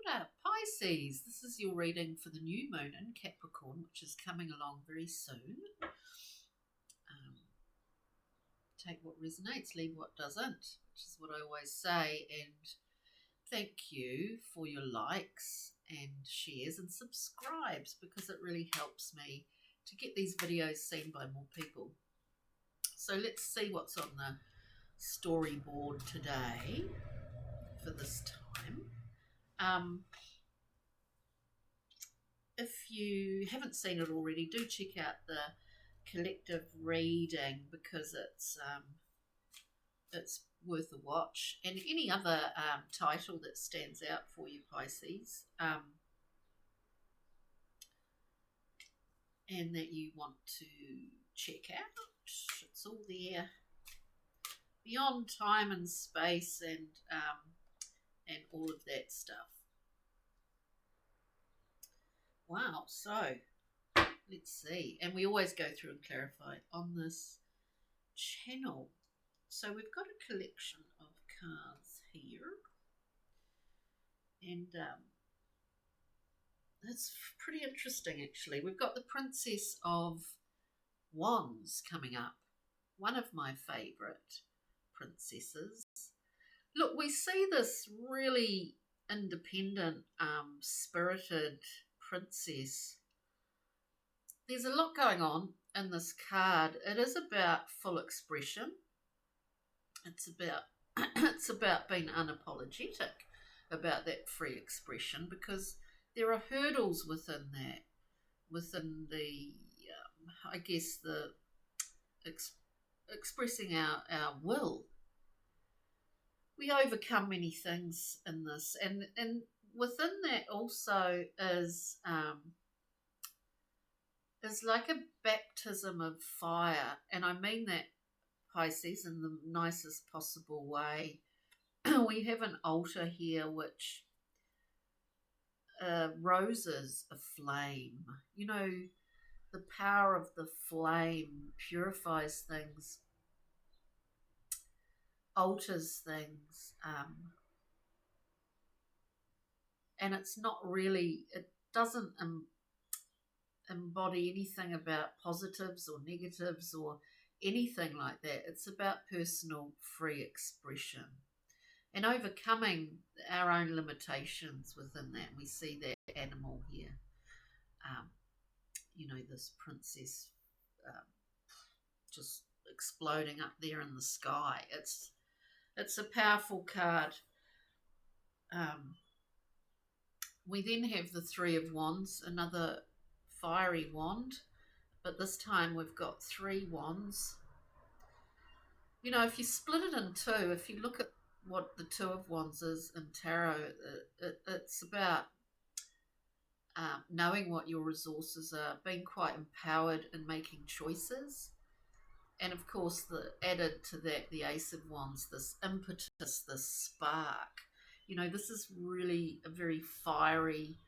Kia ora, Pisces. This is your reading for the new moon in Capricorn, which is coming along very soon. Take what resonates, leave what doesn't, which is what I always say. And thank you for your likes and shares and subscribes, because it really helps me to get these videos seen by more people. So let's see what's on the storyboard today for this time. If you haven't seen it already, do check out the collective reading, because it's worth a watch, and any other title that stands out for you, Pisces, and that you want to check out. It's all there, beyond time and space, and all of that stuff. Wow, so let's see. And we always go through and clarify on this channel. So we've got a collection of cards here. And it's pretty interesting, actually. We've got the Princess of Wands coming up. One of my favourite princesses. Look, we see this really independent, spirited princess. There's a lot going on in this card. It is about full expression. It's about being unapologetic about that free expression, because there are hurdles within the I guess the expressing our will. We overcome many things in this, and within that also is like a baptism of fire, and I mean that, Pisces, in the nicest possible way. We have an altar here which roses a flame. You know, the power of the flame purifies things, alters things, and it's not really, it doesn't embody anything about positives or negatives or anything like that. It's about personal free expression and overcoming our own limitations within that. We see that animal here, you know, this princess just exploding up there in the sky. It's a powerful card. We then have the Three of Wands, another fiery wand, but this time we've got three wands. You know, if you split it in two, if you look at what the Two of Wands is in tarot, it's about knowing what your resources are, being quite empowered in making choices. And of course, added to that, the Ace of Wands, this impetus, this spark. You know, this is really a very fiery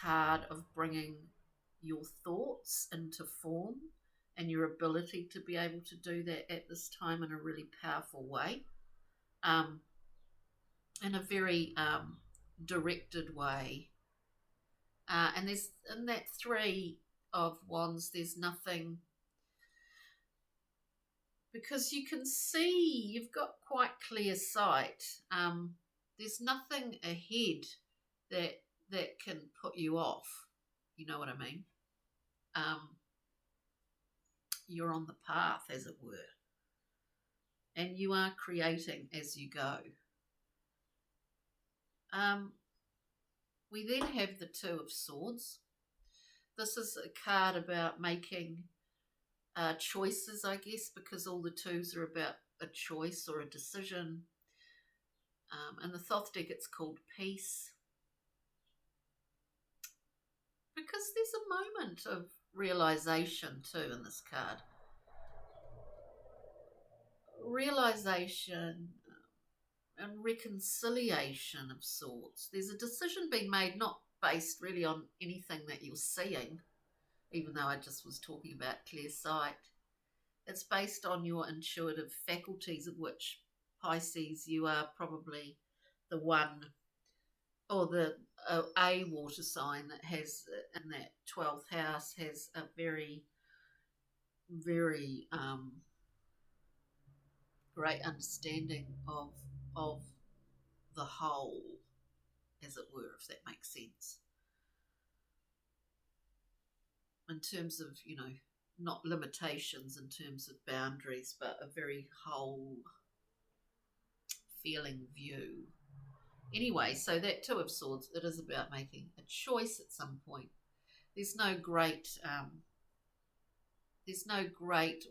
card of bringing your thoughts into form, and your ability to be able to do that at this time in a really powerful way, in a very directed way. And there's, in that Three of Wands, there's nothing, because you can see, you've got quite clear sight. There's nothing ahead that can put you off. You know what I mean? You're on the path, as it were, and you are creating as you go. We then have the Two of Swords. This is a card about making choices, I guess, because all the twos are about a choice or a decision. In the Thoth deck, it's called Peace, because there's a moment of realization too in this card. Realization and reconciliation of sorts. There's a decision being made, not based really on anything that you're seeing, even though I just was talking about clear sight. It's based on your intuitive faculties, of which, Pisces, you are probably the one, or a water sign that has in that 12th house has a very, very great understanding of the whole, as it were, if that makes sense. In terms of, not limitations in terms of boundaries, but a very whole feeling view. Anyway, so that Two of Swords, it is about making a choice at some point. There's no great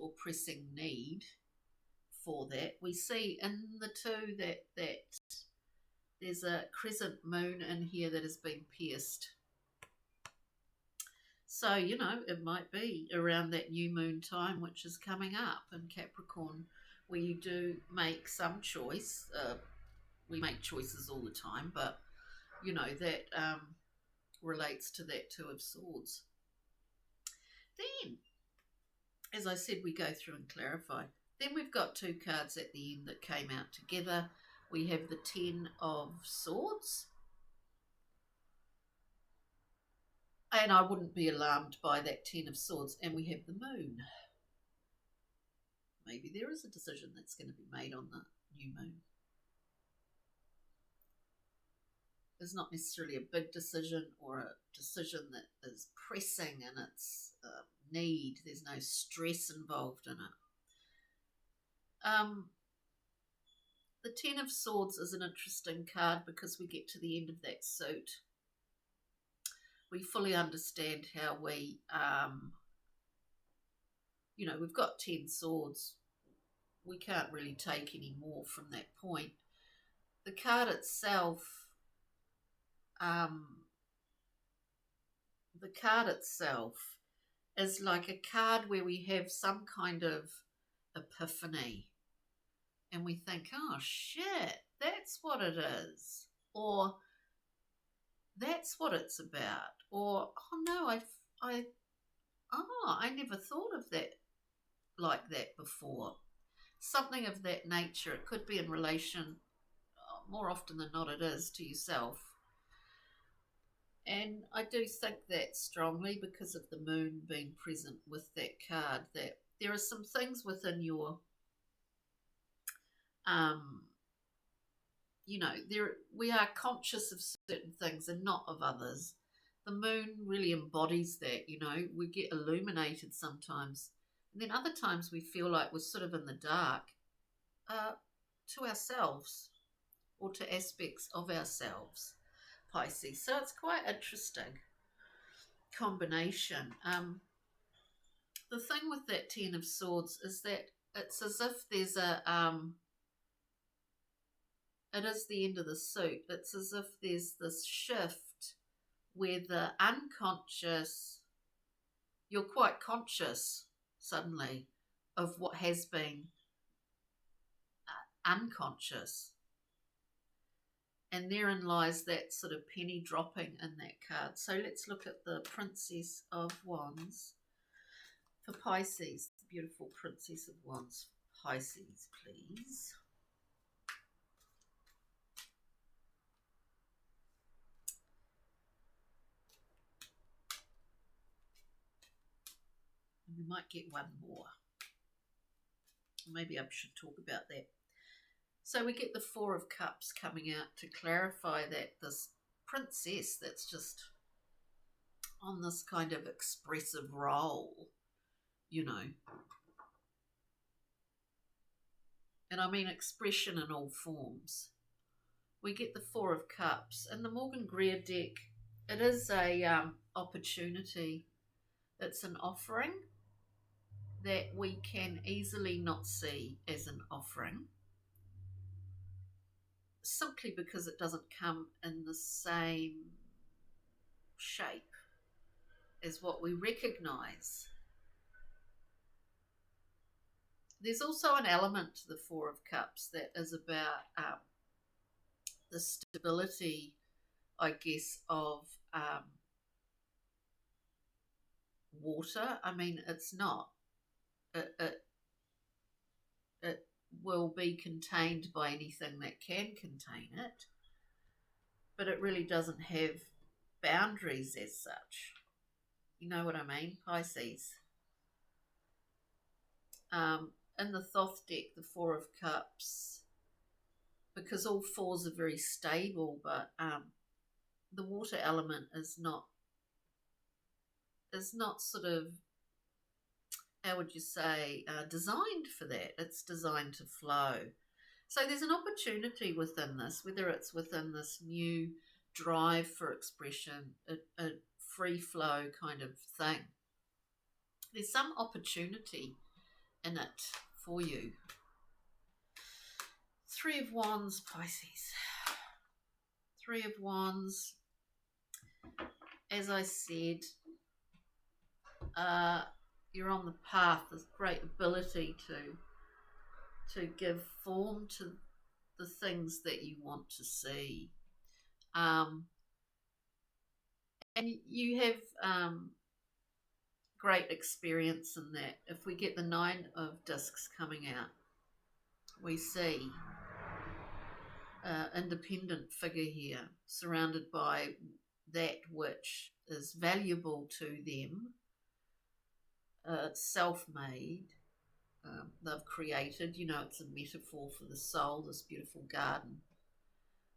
or pressing need for that. We see in the two that there's a crescent moon in here that has been pierced. So, it might be around that new moon time, which is coming up in Capricorn, where you do make some choice. We make choices all the time, but, that relates to that Two of Swords. Then, as I said, we go through and clarify. Then we've got two cards at the end that came out together. We have the Ten of Swords. And I wouldn't be alarmed by that Ten of Swords. And we have the Moon. Maybe there is a decision that's going to be made on the new moon. It's not necessarily a big decision or a decision that is pressing in its need. There's no stress involved in it. The Ten of Swords is an interesting card because we get to the end of that suit. We fully understand how we, we've got 10 swords. We can't really take any more from that point. The card itself, is like a card where we have some kind of epiphany. And we think, oh shit, that's what it is. Or that's what it's about. Or, oh no, I never thought of that like that before. Something of that nature. It could be in relation, more often than not it is, to yourself. And I do think that strongly because of the moon being present with that card, that there are some things within your we are conscious of certain things and not of others. The moon really embodies that, we get illuminated sometimes. And then other times we feel like we're sort of in the dark to ourselves or to aspects of ourselves, Pisces. So it's quite interesting combination. The thing with that Ten of Swords is that it's as if there's it is the end of the suit. It's as if there's this shift where the unconscious, you're quite conscious suddenly of what has been unconscious. And therein lies that sort of penny dropping in that card. So let's look at the Princess of Wands for Pisces. The beautiful Princess of Wands for Pisces, please. We might get one more. Maybe I should talk about that. So we get the Four of Cups coming out to clarify that this princess that's just on this kind of expressive role, and I mean expression in all forms. We get the Four of Cups. In the Morgan Greer deck, it is a opportunity. It's an offering that we can easily not see as an offering, simply because it doesn't come in the same shape as what we recognize. There's also an element to the Four of Cups that is about the stability, I guess, of water. I mean, it's not. It will be contained by anything that can contain it. but it really doesn't have boundaries as such. You know what I mean? Pisces. In the Thoth deck, the Four of Cups, because all fours are very stable, but the water element is not sort of, how would you say, designed for that. It's designed to flow. So there's an opportunity within this, whether it's within this new drive for expression, a free flow kind of thing. There's some opportunity in it for you. Three of Wands, Pisces. Three of Wands. As I said, you're on the path. There's great ability to give form to the things that you want to see. And you have great experience in that. If we get the Nine of Discs coming out, we see independent figure here, surrounded by that which is valuable to them, self-made. They've created, it's a metaphor for the soul, this beautiful garden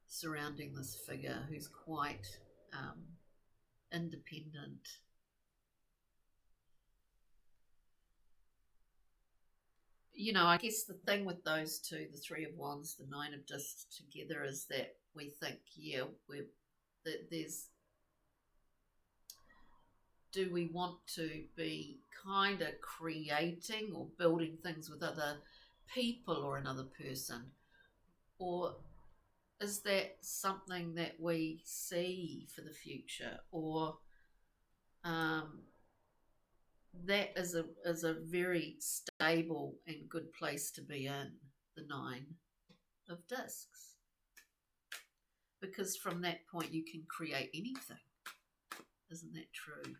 surrounding this figure who's quite independent. I guess the thing with those two, the Three of Wands, the Nine of Discs together, is that we think, do we want to be kind of creating or building things with other people or another person? Or is that something that we see for the future? Or that is a very stable and good place to be in, the Nine of Discs. Because from that point you can create anything. Isn't that true?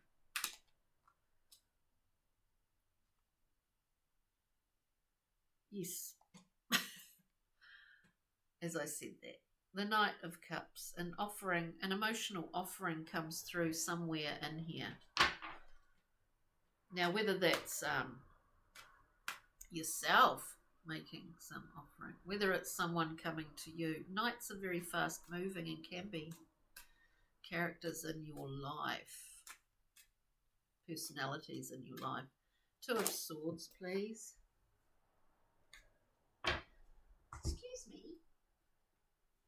Yes. As I said that. The Knight of Cups, an emotional offering comes through somewhere in here. Now, whether that's yourself making some offering, whether it's someone coming to you. Knights are very fast moving and can be characters in your life, personalities in your life. Two of Swords, please. Excuse me.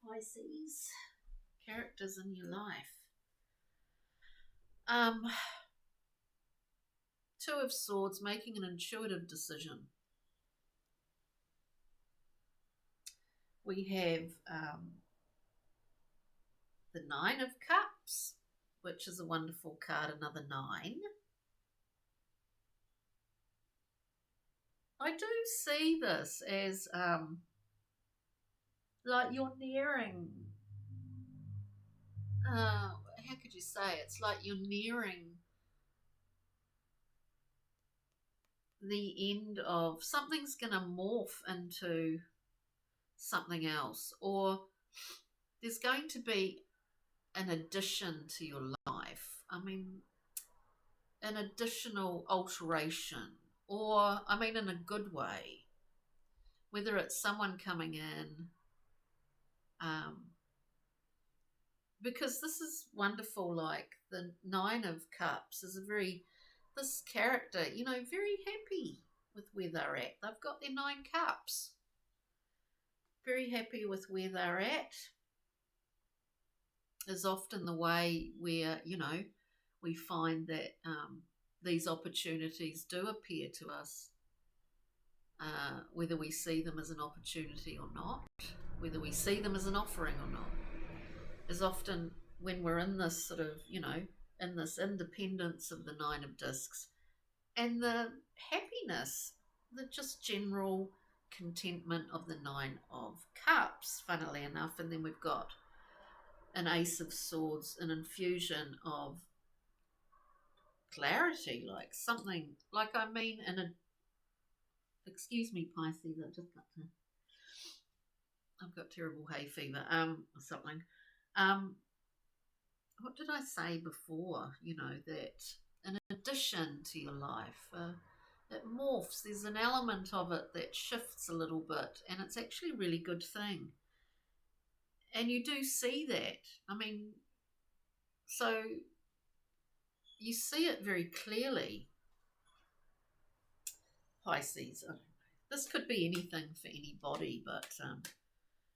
Pisces. Characters in your life. Two of Swords, making an intuitive decision. We have the Nine of Cups, which is a wonderful card, another 9. I do see this as like you're nearing, how could you say, it's like you're nearing the end of something's going to morph into something else, or there's going to be an addition to your life. I mean, an additional alteration, or in a good way, whether it's someone coming in, because this is wonderful. Like the Nine of Cups is this character, very happy with where they're at. They've got their 9 cups. Very happy with where they're at is often the way where, we find that these opportunities do appear to us, whether we see them as an opportunity or not, whether we see them as an offering or not, is often when we're in this sort of, in this independence of the Nine of Discs and the happiness, the just general contentment of the Nine of Cups, funnily enough. And then we've got an Ace of Swords, an infusion of clarity, like something, excuse me, Pisces, I've got terrible hay fever, or something. what did I say before? That in addition to your life, it morphs. There's an element of it that shifts a little bit, and it's actually a really good thing. And you do see that. I mean, so you see it very clearly, Pisces. This could be anything for anybody, but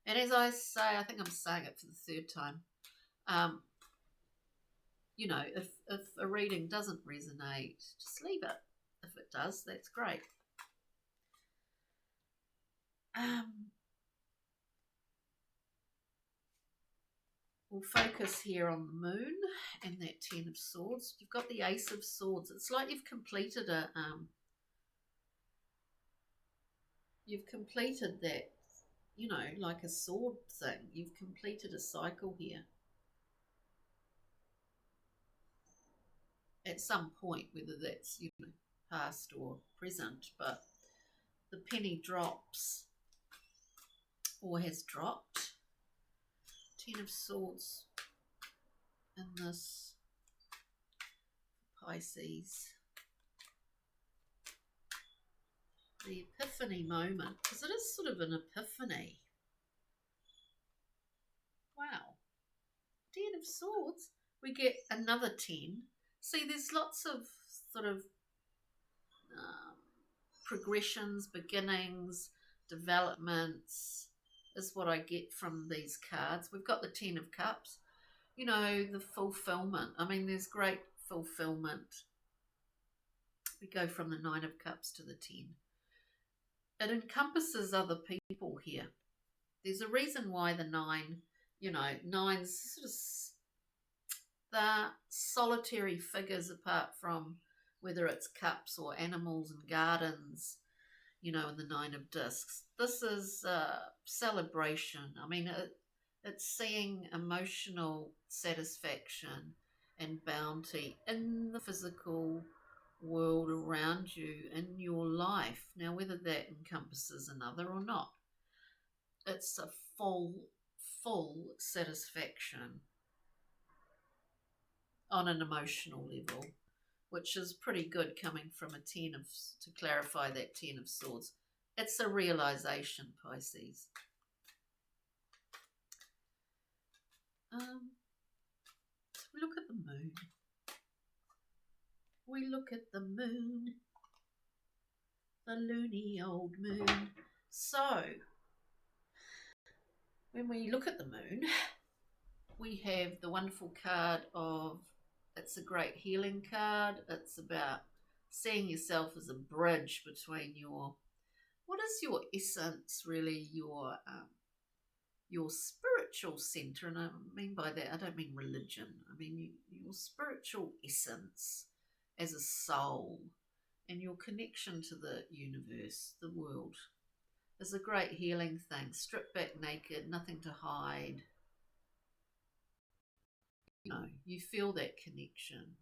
and as I say, I think I'm saying it for the third time. Um, if a reading doesn't resonate, just leave it. If it does, that's great. We'll focus here on the moon and that Ten of Swords. You've got the Ace of Swords. It's like you've completed that. Like a sword thing. You've completed a cycle here. At some point, whether that's past or present, but the penny drops or has dropped. Ten of Swords in this Pisces. The epiphany moment, because it is sort of an epiphany. Wow. Ten of Swords. We get another 10. See, there's lots of sort of progressions, beginnings, developments is what I get from these cards. We've got the Ten of Cups, the fulfillment. I mean, there's great fulfillment. We go from the Nine of Cups to the 10. It encompasses other people here. There's a reason why the 9, nine's sort of the solitary figures, apart from whether it's cups or animals and gardens, and the 9 of discs. This is a celebration. I mean, it's seeing emotional satisfaction and bounty in the physical world around you, in your life. Now, whether that encompasses another or not, it's a full satisfaction on an emotional level, which is pretty good coming from a 10 of, to clarify that 10 of Swords. It's a realization, Pisces. We look at the moon. We look at the moon, the loony old moon. So, when we look at the moon, we have the wonderful card of, it's a great healing card. It's about seeing yourself as a bridge between what is your essence, really, your spiritual center. And I mean by that, I don't mean religion. I mean your spiritual essence as a soul, and your connection to the universe, the world, is a great healing thing. Strip back naked, nothing to hide. You feel that connection.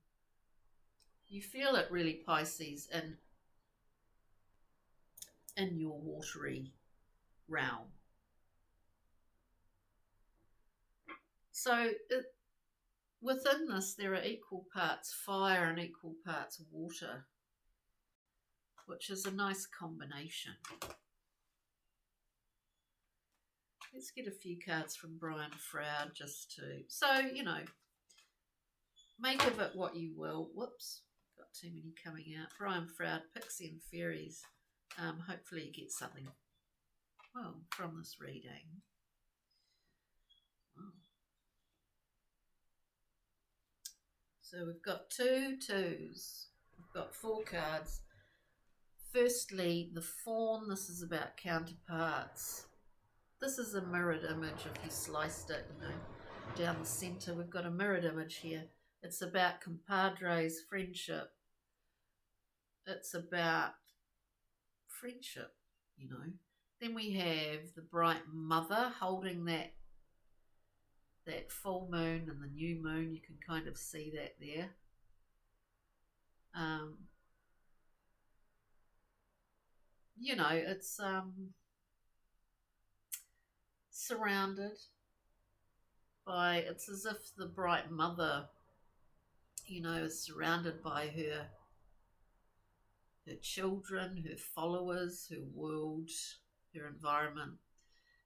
You feel it really, Pisces, in your watery realm. So within this, there are equal parts fire and equal parts water, which is a nice combination. Let's get a few cards from Brian Froud just to, make of it what you will. Whoops, got too many coming out. Brian Froud, Pixie and Fairies. Hopefully you get something, from this reading. Wow. So we've got 2 twos. We've got 4 cards. Firstly, the Fawn. This is about counterparts. This is a mirrored image. If you sliced it, down the centre, we've got a mirrored image here. It's about compadres, friendship. It's about friendship, Then we have the bright mother holding that full moon and the new moon. You can kind of see that there. It's surrounded it's as if the bright mother, is surrounded by her children, her followers, her world, her environment.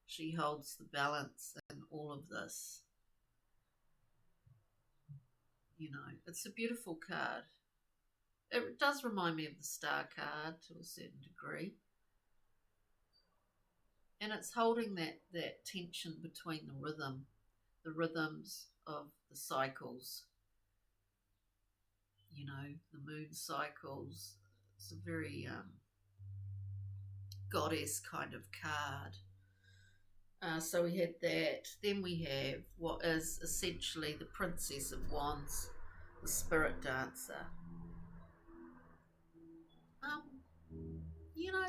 She holds the balance in all of this. It's a beautiful card. It does remind me of the Star card to a certain degree. And it's holding that tension between the rhythms of the cycles, the moon cycles. It's a very goddess kind of card. So we had that. Then we have what is essentially the Princess of Wands, the Spirit Dancer.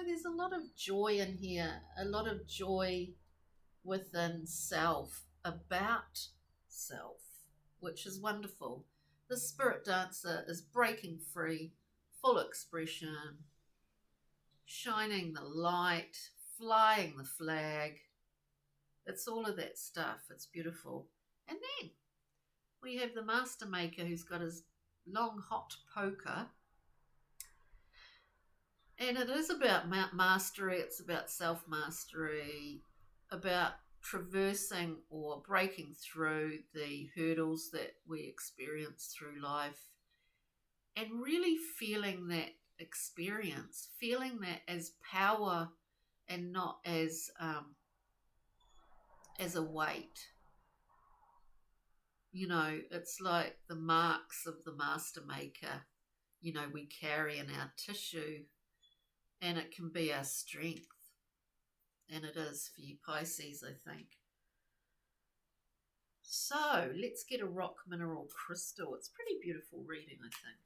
There's a lot of joy in here, a lot of joy within self, about self, which is wonderful. The Spirit Dancer is breaking free, full expression, shining the light, flying the flag. It's all of that stuff. It's beautiful. And then we have the Master Maker who's got his long hot poker. And it is about mastery. It's about self-mastery, about traversing or breaking through the hurdles that we experience through life and really feeling that experience, feeling that as power and not as a weight. It's like the marks of the Master Maker, we carry in our tissue, and it can be our strength. And it is for you Pisces, I think. So let's get a rock mineral crystal. It's pretty beautiful reading, I think.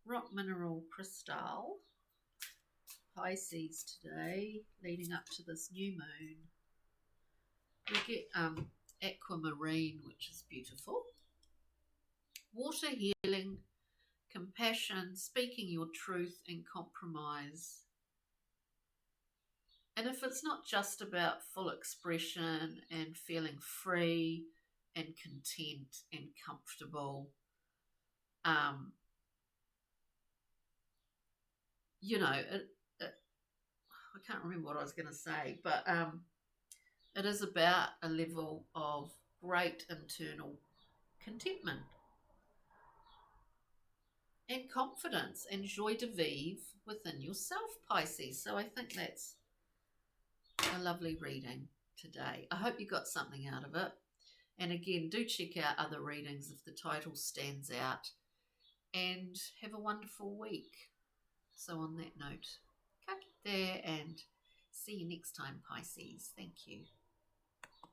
Rock mineral crystal, Pisces today, leading up to this new moon. We get aquamarine, which is beautiful. Water healing, compassion, speaking your truth, and compromise. And if it's not just about full expression and feeling free and content and comfortable, I can't remember what I was going to say, but it is about a level of great internal contentment and confidence and joie de vivre within yourself, Pisces. So I think that's a lovely reading today. I hope you got something out of it. And again, do check out other readings if the title stands out. And have a wonderful week. So on that note, ka kite and see you next time, Pisces. Thank you.